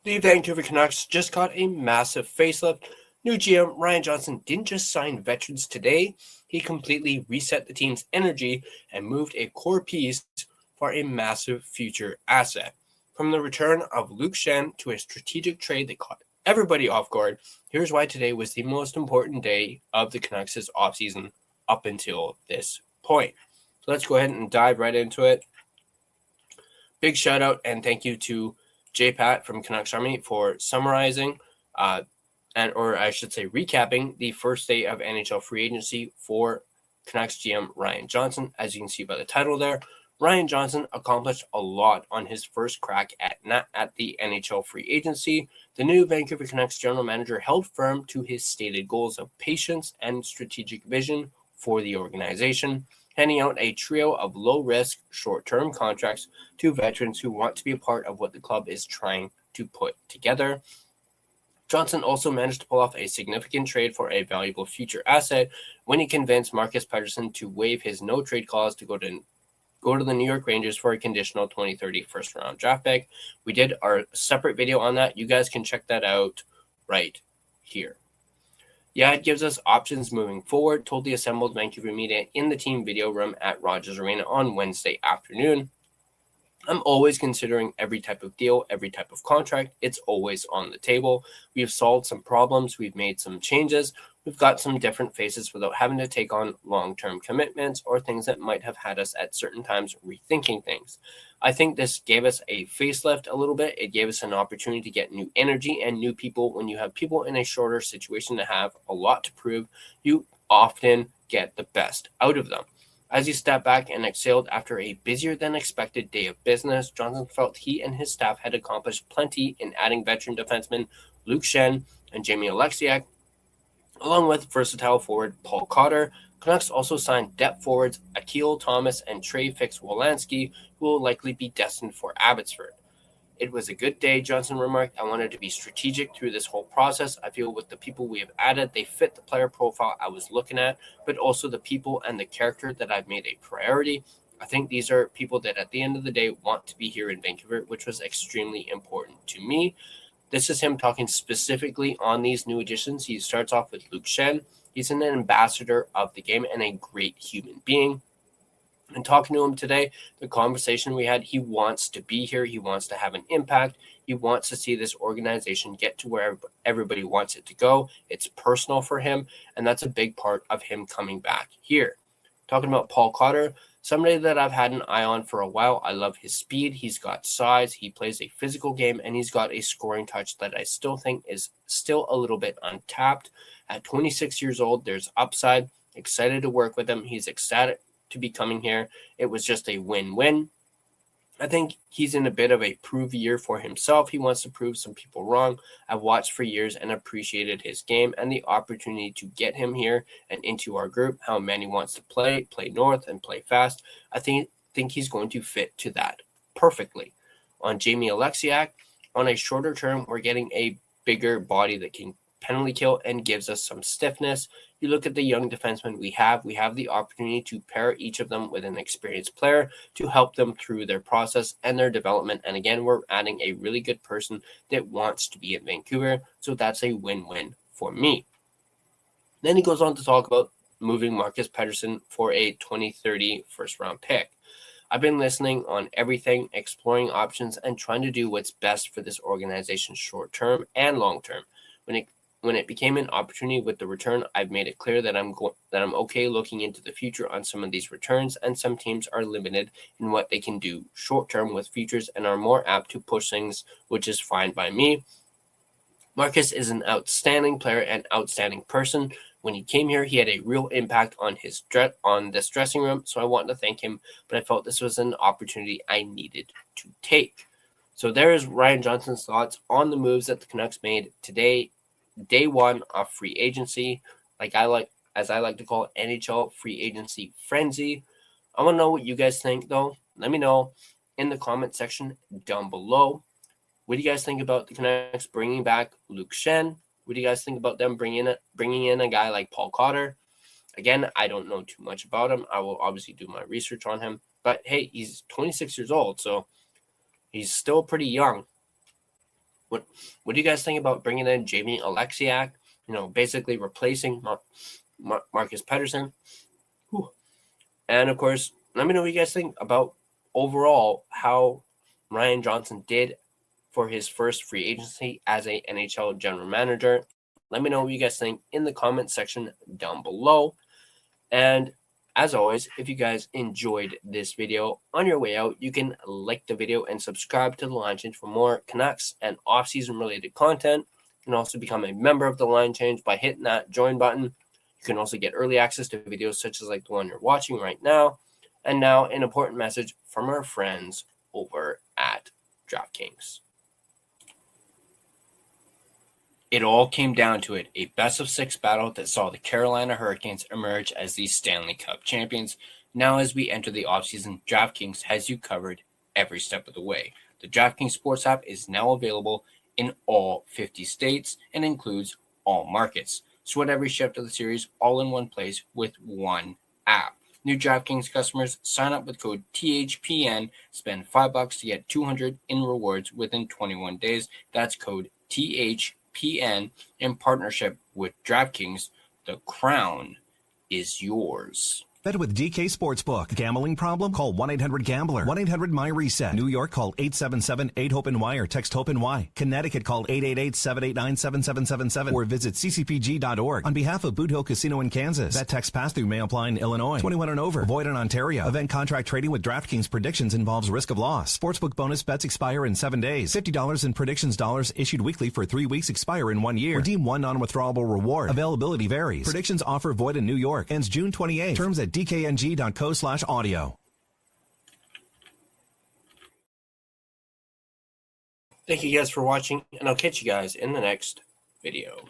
The Vancouver Canucks just got a massive facelift. New GM Ryan Johnson didn't just sign veterans today, he completely reset the team's energy and moved a core piece for a massive future asset. From the return of Luke Schenn to a strategic trade that caught everybody off guard, here's why today was the most important day of the Canucks' offseason up until this point. So let's go ahead and dive right into it. Big shout out and thank you to J-Pat from Canucks Army for summarizing recapping the first day of NHL free agency for Canucks GM Ryan Johnson. As you can see by the title there, Ryan Johnson accomplished a lot on his first crack at the NHL free agency. The new Vancouver Canucks general manager held firm to his stated goals of patience and strategic vision for the organization, handing out a trio of low-risk, short-term contracts to veterans who want to be a part of what the club is trying to put together. Johnson also managed to pull off a significant trade for a valuable future asset when he convinced Marcus Pettersson to waive his no-trade clause to go to the New York Rangers for a conditional 2030 first-round draft pick. We did our separate video on that. You guys can check that out right here. Yeah, it gives us options moving forward, told the assembled Vancouver media in the team video room at Rogers Arena on Wednesday afternoon. I'm always considering every type of deal, every type of contract. It's always on the table. We've solved some problems. We've made some changes. We've got some different faces without having to take on long-term commitments or things that might have had us at certain times rethinking things. I think this gave us a facelift a little bit. It gave us an opportunity to get new energy and new people. When you have people in a shorter situation that have a lot to prove, you often get the best out of them. As he stepped back and exhaled after a busier than expected day of business, Johnson felt he and his staff had accomplished plenty in adding veteran defensemen Luke Schenn and Jamie Oleksiak, along with versatile forward Paul Cotter. Canucks also signed depth forwards Akil Thomas and Trey Fix-Wolanski, who will likely be destined for Abbotsford. It was a good day, Johnson remarked. I wanted to be strategic through this whole process. I feel with the people we have added, they fit the player profile I was looking at, but also the people and the character that I've made a priority. I think these are people that at the end of the day want to be here in Vancouver, which was extremely important to me. This is him talking specifically on these new additions. He starts off with Luke Schenn. He's an ambassador of the game and a great human being. And talking to him today, the conversation we had, he wants to be here. He wants to have an impact. He wants to see this organization get to where everybody wants it to go. It's personal for him, and that's a big part of him coming back here. Talking about Paul Cotter, somebody that I've had an eye on for a while. I love his speed. He's got size. He plays a physical game, and he's got a scoring touch that I still think is still a little bit untapped. At 26 years old, there's upside. Excited to work with him. He's ecstatic to be coming here. It was just a win-win. I think he's in a bit of a prove year for himself. He wants to prove some people wrong. I've watched for years and appreciated his game and the opportunity to get him here and into our group, how Manny wants to play north and play fast. I think he's going to fit to that perfectly. On Jamie Oleksiak, on a shorter term, we're getting a bigger body that can penalty kill and gives us some stiffness. You look at the young defensemen we have the opportunity to pair each of them with an experienced player to help them through their process and their development. And again, we're adding a really good person that wants to be in Vancouver. So that's a win-win for me. Then he goes on to talk about moving Marcus Pettersson for a 2030 first-round pick. I've been listening on everything, exploring options, and trying to do what's best for this organization short-term and long-term. When it became an opportunity with the return, I've made it clear that I'm okay looking into the future on some of these returns, and some teams are limited in what they can do short-term with futures and are more apt to push things, which is fine by me. Marcus is an outstanding player and outstanding person. When he came here, he had a real impact on this dressing room, so I wanted to thank him, but I felt this was an opportunity I needed to take. So there is Ryan Johnson's thoughts on the moves that the Canucks made today, day one of free agency, as I like to call it, NHL free agency frenzy. I want to know what you guys think, though. Let me know in the comment section down below. What do you guys think about the Canucks bringing back Luke Schenn? What do you guys think about them bringing in a guy like Paul Cotter? Again, I don't know too much about him. I will obviously do my research on him. But hey, he's 26 years old, so he's still pretty young. What do you guys think about bringing in Jamie Oleksiak? Basically replacing Marcus Pettersson. Whew. And of course, let me know what you guys think about overall how Ryan Johnson did for his first free agency as a NHL general manager. Let me know what you guys think in the comment section down below. And as always, if you guys enjoyed this video, on your way out, you can like the video and subscribe to the Line Change for more Canucks and off-season related content. You can also become a member of the Line Change by hitting that join button. You can also get early access to videos such as like the one you're watching right now. And now an important message from our friends over at DraftKings. It all came down to it, a best-of-6 battle that saw the Carolina Hurricanes emerge as the Stanley Cup champions. Now as we enter the offseason, DraftKings has you covered every step of the way. The DraftKings Sports app is now available in all 50 states and includes all markets. Sweat every shift of the series all in one place with one app. New DraftKings customers sign up with code THPN, spend $5 to get $200 in rewards within 21 days. That's code THPN in partnership with DraftKings. The crown is yours. Bet with DK Sportsbook. Gambling problem? Call 1-800-GAMBLER. 1-800-MY-RESET. New York, call 877-8-HOPE-NY or text HOPE-NY. Connecticut, call 888-789-7777 or visit ccpg.org. On behalf of Boot Hill Casino in Kansas, bet text pass-through may apply in Illinois. 21 and over. Void in Ontario. Event contract trading with DraftKings predictions involves risk of loss. Sportsbook bonus bets expire in 7 days. $50 in predictions dollars issued weekly for 3 weeks expire in 1 year. Redeem one non-withdrawable reward. Availability varies. Predictions offer void in New York. Ends June 28. Terms at dkng.co/audio. Thank you guys for watching, and I'll catch you guys in the next video.